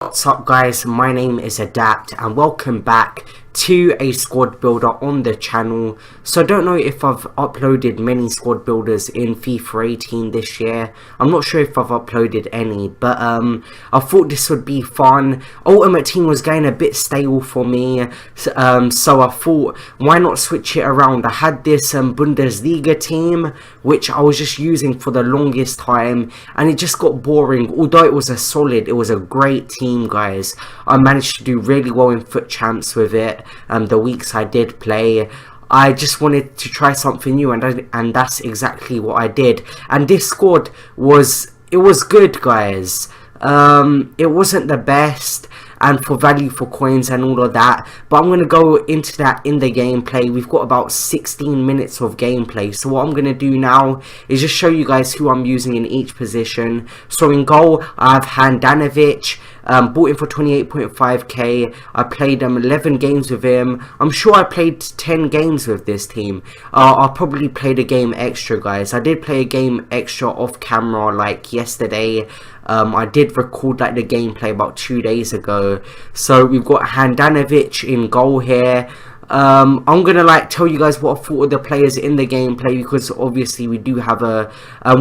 What's up guys, my name is Adapt and welcome back to a squad builder on the channel. So I don't know if I've uploaded many squad builders in FIFA 18 this year. I'm not sure if I've uploaded any, but I thought this would be fun. Ultimate Team was getting a bit stale for me, so I thought why not switch it around. I had this Bundesliga team which I was just using for the longest time and it just got boring. Although it was a great team guys. I managed to do really well in Foot Champs with it. The weeks I did play, I just wanted to try something new, and that's exactly what I did. And this squad was good guys. It wasn't the best, and for value for coins and all of that, but I'm going to go into that in the gameplay. We've got about 16 minutes of gameplay, so what I'm going to do now is just show you guys who I'm using in each position. So in goal I have Handanovic. Bought him for 28.5k. I played 11 games with him. I'm sure I played 10 games with this team. I probably played a game extra guys. I did play a game extra off camera like yesterday. I did record like the gameplay about 2 days ago. So we've got Handanovic in goal here. I'm gonna like tell you guys what I thought of the players in the gameplay, because obviously we do have a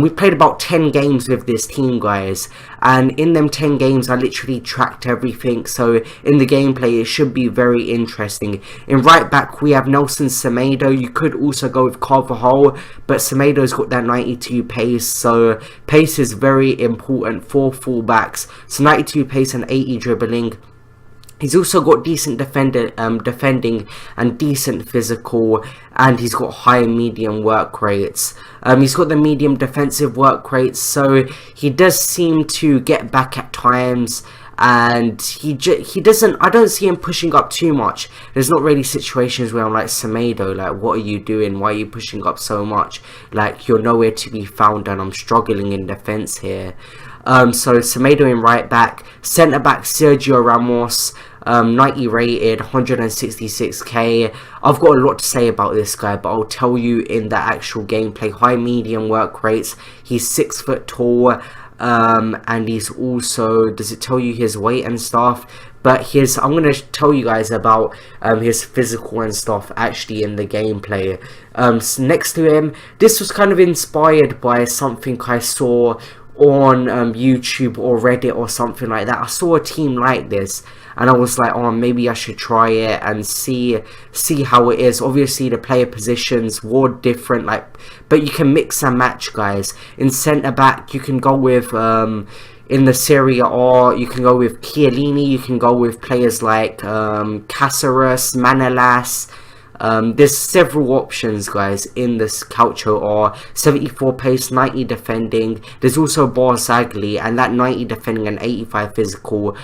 we played about 10 games with this team guys, and in them 10 games I literally tracked everything, so in the gameplay it should be very interesting. In right back we have Nelson Semedo. You could also go with Carvajal, but Semedo's got that 92 pace, so pace is very important for fullbacks. So 92 pace and 80 dribbling. He's also got decent defending and decent physical, and he's got high medium work rates. He's got the medium defensive work rates, so he does seem to get back at times, and he doesn't. I don't see him pushing up too much. There's not really situations where I'm like, Semedo, like what are you doing? Why are you pushing up so much? Like you're nowhere to be found, and I'm struggling in defense here. So Semedo in right back, centre back Sergio Ramos. 90 rated, 166k. I've got a lot to say about this guy, but I'll tell you in the actual gameplay. High medium work rates. He's 6 foot tall, and he's also, does it tell you his weight and stuff? But I'm going to tell you guys about his physical and stuff actually in the gameplay. So next to him, this was kind of inspired by something I saw on YouTube or Reddit or something like that. I saw a team like this and I was like, oh, maybe I should try it and see how it is. Obviously the player positions were different, like, but you can mix and match guys. In centre back you can go with in the Serie A you can go with Chiellini, you can go with players like Caceres, Manolas. There's several options guys in this Calcio, or 74 pace, 90 defending. There's also Barzagli, and that 90 defending and 85 physical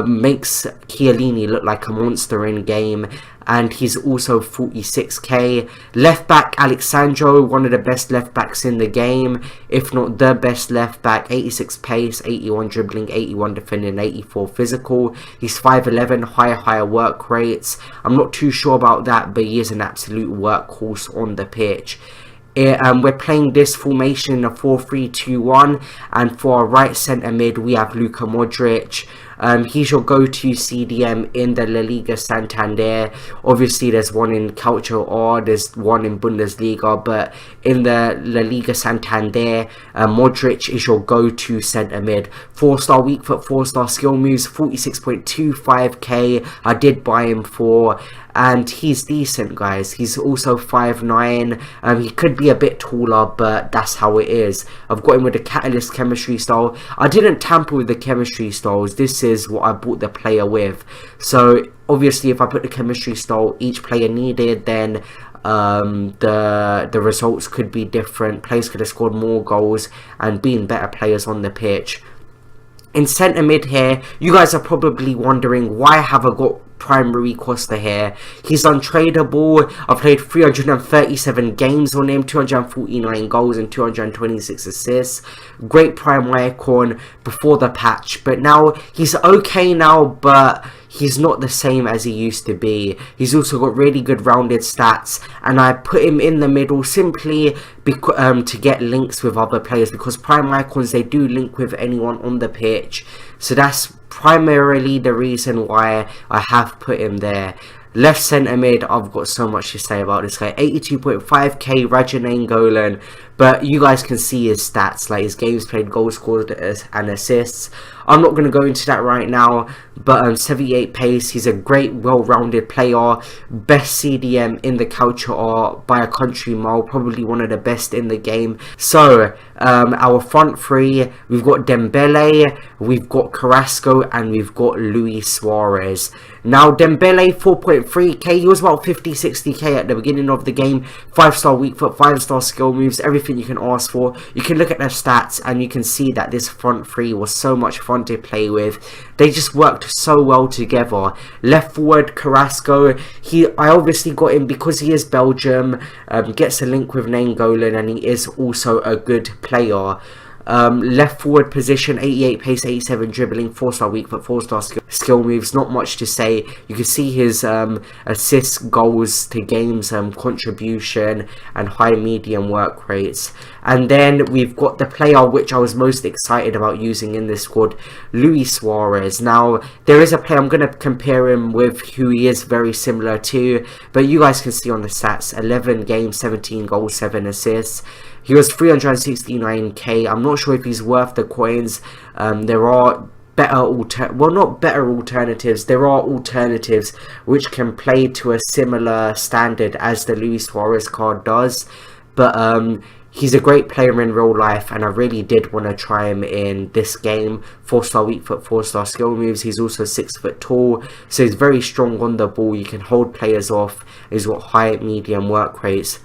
makes Chiellini look like a monster in game. And he's also 46k. Left back Alexandro, one of the best left backs in the game, if not the best left back. 86 pace, 81 dribbling, 81 defending, 84 physical. He's 5'11", higher work rates. I'm not too sure about that, but he is an absolute workhorse on the pitch. We're playing this formation in a 4-3-2-1, and for our right centre mid we have Luka Modric. He's your go-to CDM in the La Liga Santander. Obviously there's one in Calcio, there's one in Bundesliga, but in the La Liga Santander, Modric is your go-to centre mid. 4-star weak foot, 4-star skill moves, 46.25k. I did buy him for, and he's decent guys. He's also 5'9". He could be a bit taller, but that's how it is. I've got him with the Catalyst chemistry style. I didn't tamper with the chemistry styles. This is what I bought the player with. So obviously if I put the chemistry style each player needed, then the results could be different. Players could have scored more goals and been better players on the pitch. In centre mid here, you guys are probably wondering, why have I got prime Rui Costa here? He's untradeable. I've played 337 games on him, 249 goals and 226 assists. Great prime icon before the patch, but now he's okay now, but he's not the same as he used to be. He's also got really good rounded stats, and I put him in the middle simply to get links with other players, because prime icons, they do link with anyone on the pitch. So that's primarily the reason why I have put him there. Left centre mid, I've got so much to say about this guy. 82.5k, Raja Nainggolan. But you guys can see his stats, like his games played, goals scored and assists. I'm not going to go into that right now, but 78 pace, he's a great, well-rounded player. Best CDM in the Calcio by a country mile, probably one of the best in the game. So, our front three, we've got Dembele, we've got Carrasco, and we've got Luis Suarez. Now, Dembele, 4.3k, he was about 50-60k at the beginning of the game. 5-star weak foot, 5-star skill moves, everything you can ask for. You can look at their stats and you can see that this front three was so much fun to play with. They just worked so well together. Left forward, Carrasco, I obviously got him because he is Belgium, gets a link with Nainggolan, and he is also a good player. Left forward position, 88 pace, 87 dribbling, 4-star weak foot, 4-star skill moves. Not much to say. You can see his assists, goals to games, contribution, and high medium work rates. And then we've got the player which I was most excited about using in this squad, Luis Suarez. Now, there is a player I'm going to compare him with who he is very similar to, but you guys can see on the stats, 11 games, 17 goals, 7 assists. He was 369k. I'm not sure if he's worth the coins. There are better not better alternatives. There are alternatives which can play to a similar standard as the Luis Suarez card does. But he's a great player in real life, and I really did want to try him in this game. 4-star weak foot, 4-star skill moves. He's also 6 foot tall, so he's very strong on the ball. You can hold players off. He's got high medium work rates.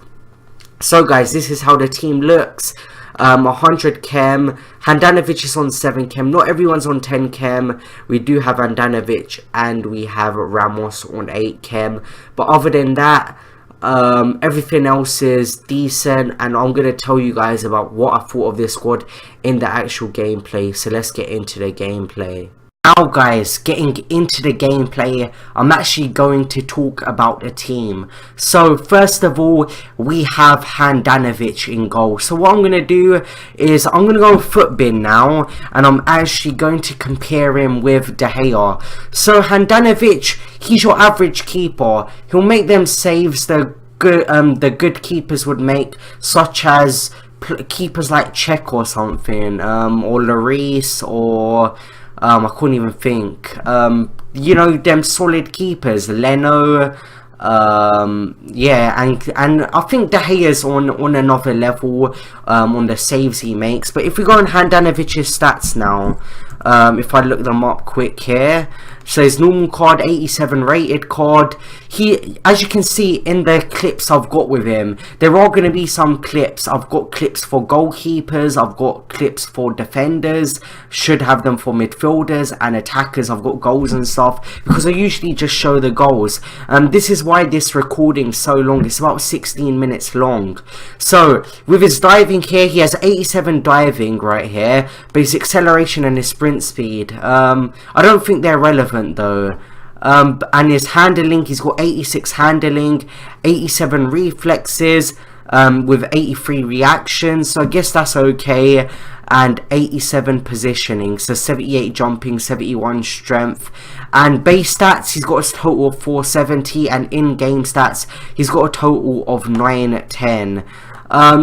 So guys, this is how the team looks. 100 chem. Handanovic is on 7 chem. Not everyone's on 10 chem. We do have Handanovic and we have Ramos on 8 chem. But other than that, everything else is decent, and I'm going to tell you guys about what I thought of this squad in the actual gameplay. So let's get into the gameplay. Now guys, getting into the gameplay, I'm actually going to talk about the team. So first of all, we have Handanovic in goal. So what I'm going to do is I'm going to go footbin now, and I'm actually going to compare him with De Gea. So Handanovic, he's your average keeper. He'll make them saves the good keepers would make, such as keepers like Czech or something, or Lloris, or I couldn't even think. You know, them solid keepers, Leno. Yeah, and I think De Gea's on another level on the saves he makes. But if we go on Handanovic's stats now, if I look them up quick here, so his normal card, 87 rated card. He, as you can see in the clips I've got with him, there are going to be some clips. I've got clips for goalkeepers, I've got clips for defenders, should have them for midfielders and attackers. I've got goals and stuff, because I usually just show the goals. This is why this recording's so long. It's about 16 minutes long. So with his diving here, he has 87 diving right here, but his acceleration and his sprint speed, I don't think they're relevant though. And his handling, he's got 86 handling, 87 reflexes, with 83 reactions, so I guess that's okay, and 87 positioning, so 78 jumping, 71 strength, and base stats, he's got a total of 470, and in-game stats, he's got a total of 910.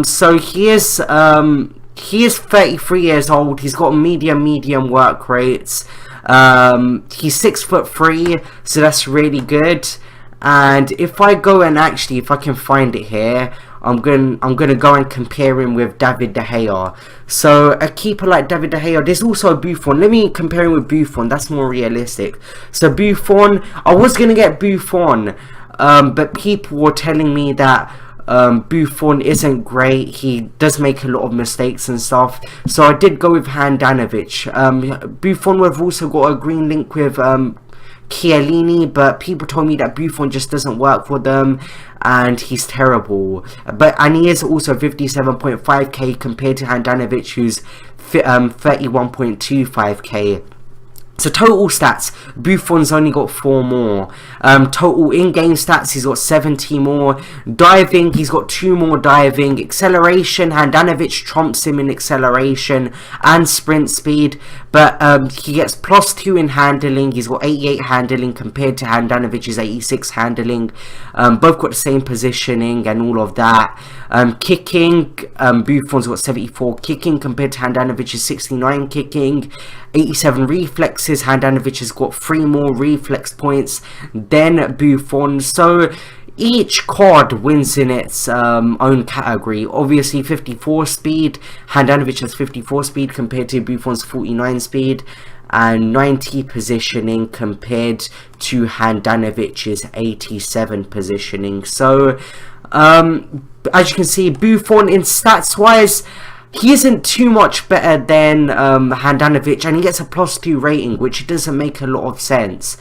So he is 33 years old, he's got medium work rates. He's 6'3", so that's really good. And if I go and actually, if I can find it here, I'm gonna go and compare him with David De Gea. So a keeper like David De Gea, there's also a Buffon. Let me compare him with Buffon, that's more realistic. So Buffon, I was gonna get Buffon, but people were telling me that Buffon isn't great, he does make a lot of mistakes and stuff, so I did go with Handanovic. Buffon, we've also got a green link with Chiellini, but people told me that Buffon just doesn't work for them and he's terrible. And he is also 57.5k compared to Handanovic, who's 31.25k. So total stats, Buffon's only got 4 more. Total in-game stats, he's got 70 more. Diving, he's got 2 more diving. Acceleration, Handanovic trumps him in acceleration and sprint speed. But he gets +2 in handling. He's got 88 handling compared to Handanovic's 86 handling. Both got the same positioning and all of that. Kicking, Buffon's got 74 kicking compared to Handanovic's 69 kicking. 87 reflexes, Handanovic has got 3 more reflex points than Buffon. So each card wins in its own category. Obviously 54 speed, Handanovic has 54 speed compared to Buffon's 49 speed, and 90 positioning compared to Handanovic's 87 positioning. So as you can see, Buffon in stats wise, he isn't too much better than Handanovic, and he gets a +2 rating, which doesn't make a lot of sense.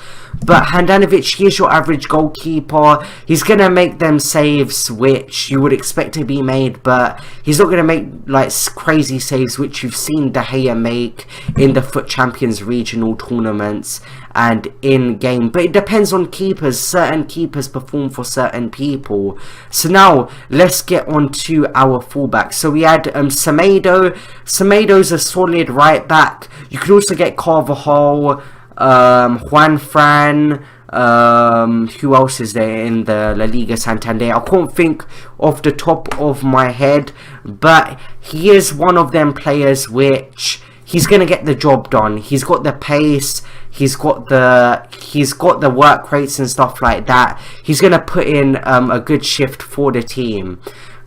But Handanovic, he is your average goalkeeper. He's going to make them saves which you would expect to be made, but he's not going to make like crazy saves which you've seen De Gea make in the FUT Champions regional tournaments and in game. But it depends on keepers. Certain keepers perform for certain people. So now let's get on to our fullbacks. So we had Semedo. Semedo's a solid right back. You could also get Carvajal, Juan Fran, who else is there in the La Liga Santander? I can't think off the top of my head, but he is one of them players which he's gonna get the job done. He's got the pace, he's got the work rates and stuff like that. He's gonna put in a good shift for the team.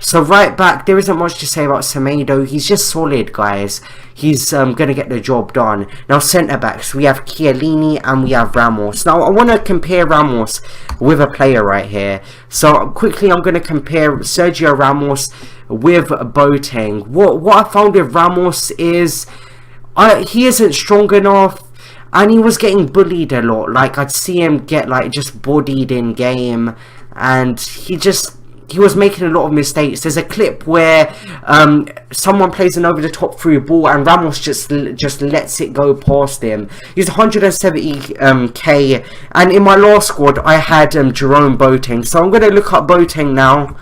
So right back, there isn't much to say about Semedo. He's just solid, guys. He's going to get the job done. Now, centre-backs, we have Chiellini and we have Ramos. Now, I want to compare Ramos with a player right here. So, quickly, I'm going to compare Sergio Ramos with Boateng. What I found with Ramos is he isn't strong enough. And he was getting bullied a lot. Like, I'd see him get, like, just bodied in game. And he was making a lot of mistakes. There's a clip where someone plays an over-the-top through ball and Ramos just lets it go past him. He's 170k, and in my last squad I had Jerome Boateng. So I'm going to look up Boateng now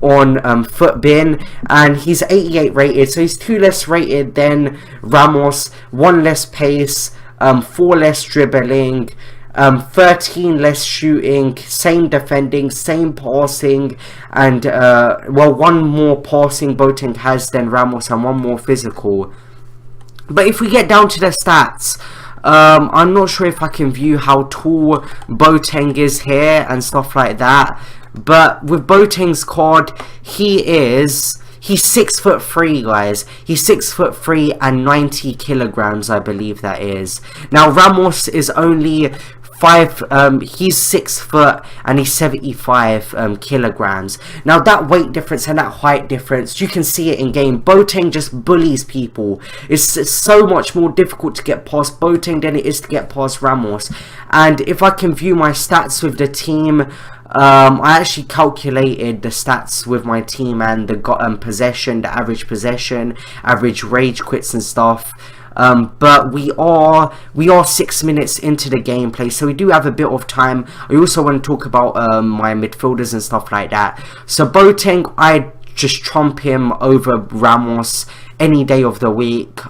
on FUTBin, and he's 88 rated. So he's 2 less rated than Ramos, 1 less pace, 4 less dribbling, 13 less shooting, same defending, same passing, and well, 1 more passing Boateng has than Ramos and 1 more physical. But if we get down to the stats, I'm not sure if I can view how tall Boateng is here and stuff like that. But with Boateng's card, he's 6'3", guys. He's 6'3" and 90 kilograms, I believe that is. Now Ramos is only he's 6 foot and he's 75 kilograms. Now that weight difference and that height difference, you can see it in game. Boateng just bullies people. It's so much more difficult to get past Boateng than it is to get past Ramos. And if I can view my stats with the team, I actually calculated the stats with my team and the possession, the average possession, average rage quits and stuff. But we are 6 minutes into the gameplay, so we do have a bit of time. I also want to talk about my midfielders and stuff like that. So Boateng, I just trump him over Ramos any day of the week.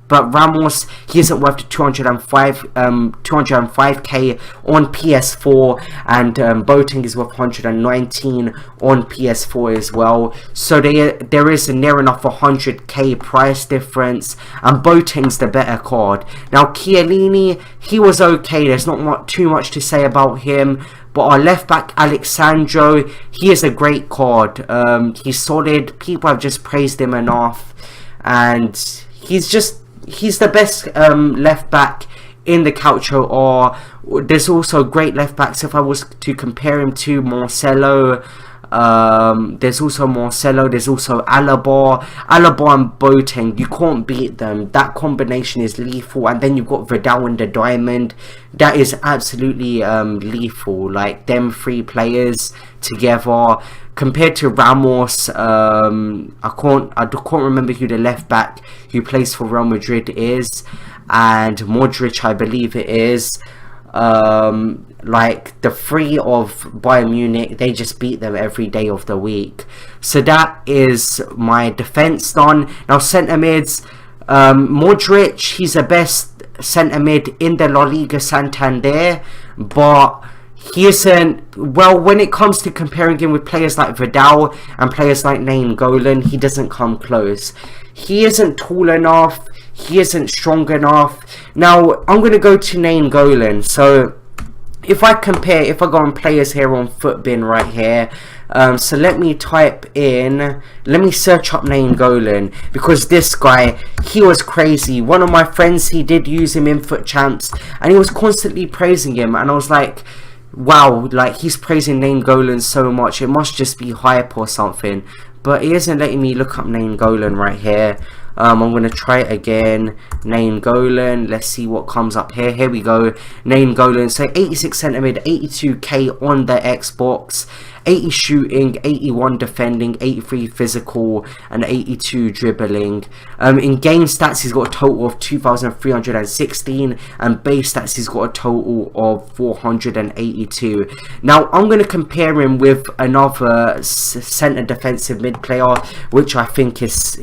But Ramos, he isn't worth the 205k on PS4, and Boateng is worth 119 on PS4 as well. So there is a near enough 100k price difference, and Boateng's the better card. Now Chiellini, he was okay. There's not too much to say about him. But our left back Alexandro, he is a great card. He's solid. People have just praised him enough, and he's the best left back in the Calcio. Or there's also great left backs. If I was to compare him to Marcelo, there's also Marcelo, there's also Alaba and Boateng. You can't beat them. That combination is lethal. And then you've got Vidal and the Diamond. That is absolutely lethal. Like, them 3 players together. Compared to Ramos, I can't remember who the left back who plays for Real Madrid is. and Modric, I believe it is. Like the three of Bayern Munich, they just beat them every day of the week. So that is my defense done. Now centre mids, Modric, he's the best centre mid in the La Liga Santander, but he isn't, well, when it comes to comparing him with players like Vidal and players like Nainggolan, he doesn't come close. He isn't tall enough, he isn't strong enough. Now, I'm going to go to Nainggolan. So, if I compare, if I go on players here on Footbin right here, so let me type in, let me search up Nainggolan, because this guy, he was crazy. One of my friends, he did use him in Foot Champs, and he was constantly praising him, and I was like, wow, like he's praising Nainggolan so much, it must just be hype or something. But he isn't letting me look up Nainggolan right here. I'm going to try it again. Nainggolan. Let's see what comes up here. Here we go. Nainggolan. So 86 centimeter, 82k on the Xbox. 80 shooting, 81 defending, 83 physical, and 82 dribbling. In game stats, he's got a total of 2,316, and base stats, he's got a total of 482. Now, I'm going to compare him with another centre defensive mid player, which I think is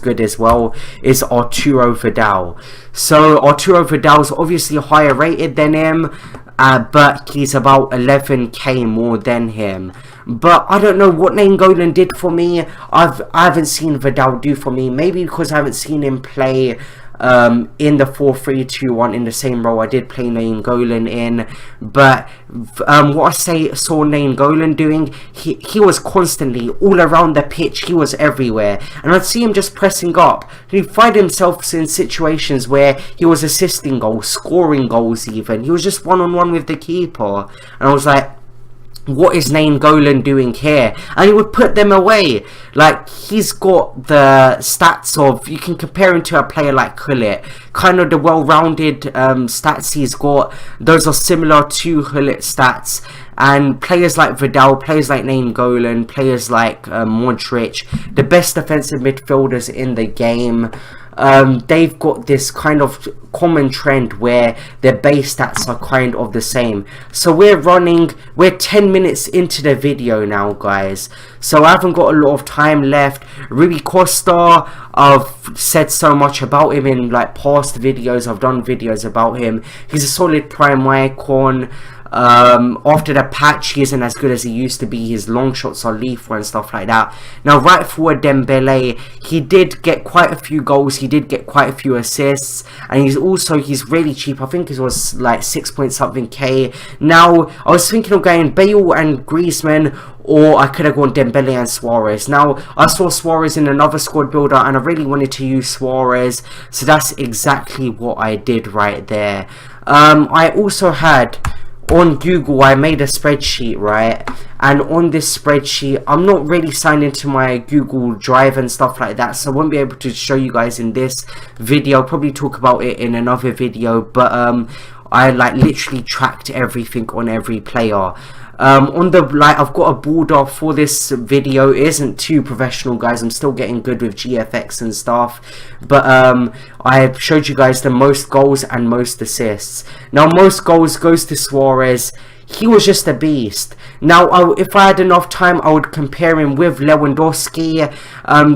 good as well, is Arturo Vidal. So Arturo Vidal is obviously higher rated than him, but he's about 11k more than him. But I don't know what Nainggolan did for me. I haven't seen Vidal do for me. Maybe because I haven't seen him play in the 4-3-2-1 in the same role I did play Nainggolan in. But what I saw Nainggolan doing, he was constantly all around the pitch. He was everywhere, and I'd see him just pressing up. He'd find himself in situations where he was assisting goals, scoring goals even. He was just one-on-one with the keeper, and I was like, what is Nainggolan doing here? And he would put them away. Like, he's got the stats of, you can compare him to a player like Gullit. Kind of the well-rounded stats he's got, those are similar to Gullit's stats. And players like Vidal, players like Nainggolan, players like Modric, the best defensive midfielders in the game, they've got this kind of common trend where their base stats are kind of the same. So we're 10 minutes into the video now, guys, so I haven't got a lot of time left. Rui Costa, I've said so much about him in like past videos. I've done videos about him. He's a solid prime icon. After the patch, he isn't as good as he used to be. His long shots are lethal and stuff like that. Now, right forward Dembele, he did get quite a few goals, he did get quite a few assists, and he's really cheap. I think it was like 6 point something k. Now, I was thinking of going Bale and Griezmann, or I could have gone Dembele and Suarez. Now, I saw Suarez in another squad builder, and I really wanted to use Suarez, so that's exactly what I did right there. I also had, on Google, I made a spreadsheet, right? And on this spreadsheet, I'm not really signed into my Google Drive and stuff like that, so I won't be able to show you guys in this video. I'll probably talk about it in another video, but I like literally tracked everything on every player. On the, like, I've got a border for this video. It isn't too professional, guys. I'm still getting good with GFX and stuff, but I showed you guys the most goals and most assists. Now, most goals goes to Suarez. He was just a beast. Now, if I had enough time, I would compare him with Lewandowski.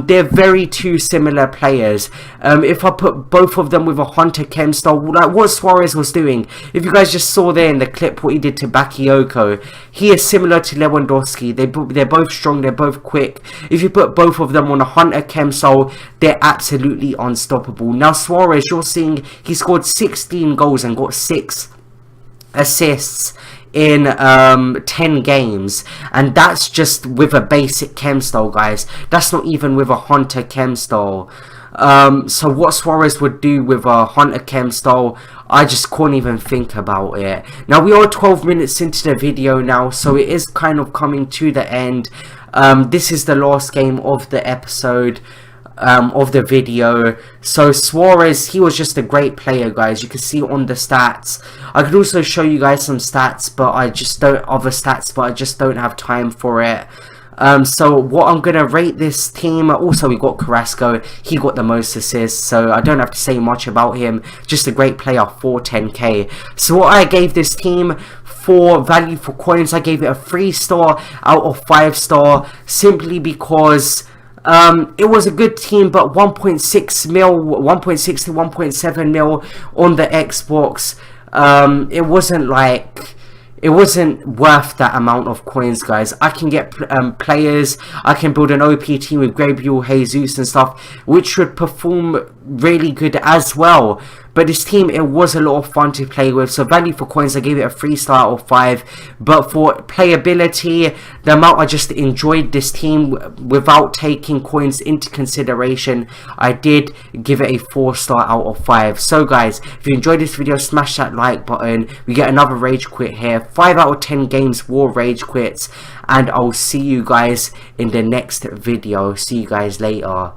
They're very two similar players. If I put both of them with a Hunter Chem style, like what Suarez was doing, if you guys just saw there in the clip what he did to Bakayoko, he is similar to Lewandowski. They're both strong, they're both quick. If you put both of them on a Hunter Chem style, they're absolutely unstoppable. Now, Suarez, you're seeing he scored 16 goals and got 6 assists in 10 games, and that's just with a basic chem style, guys. That's not even with a Hunter chem style. So what Suarez would do with a Hunter chem style, I just couldn't even think about it. Now, we are 12 minutes into the video now, so it is kind of coming to the end. This is the last game of the episode, of the video. So Suarez, he was just a great player, guys. You can see on the stats. I could also show you guys some stats, but I just don't have time for it. So what I'm gonna rate this team. Also, we got Carrasco. He got the most assists, so I don't have to say much about him. Just a great player for 10k. So what I gave this team for value for coins, I gave it a 3-star out of 5-star, simply because it was a good team, but 1.6 mil, 1.6 to 1.7 mil on the Xbox. It wasn't like, it wasn't worth that amount of coins, guys. I can get players, I can build an OP team with Gabriel, Jesus and stuff, which should perform really good as well. But this team, it was a lot of fun to play with. So value for coins, I gave it a 3-star out of 5. But for playability, the amount I just enjoyed this team without taking coins into consideration, I did give it a 4-star out of 5. So guys, if you enjoyed this video, smash that like button. We get another rage quit here. 5 out of 10 games war rage quits. And I'll see you guys in the next video. See you guys later.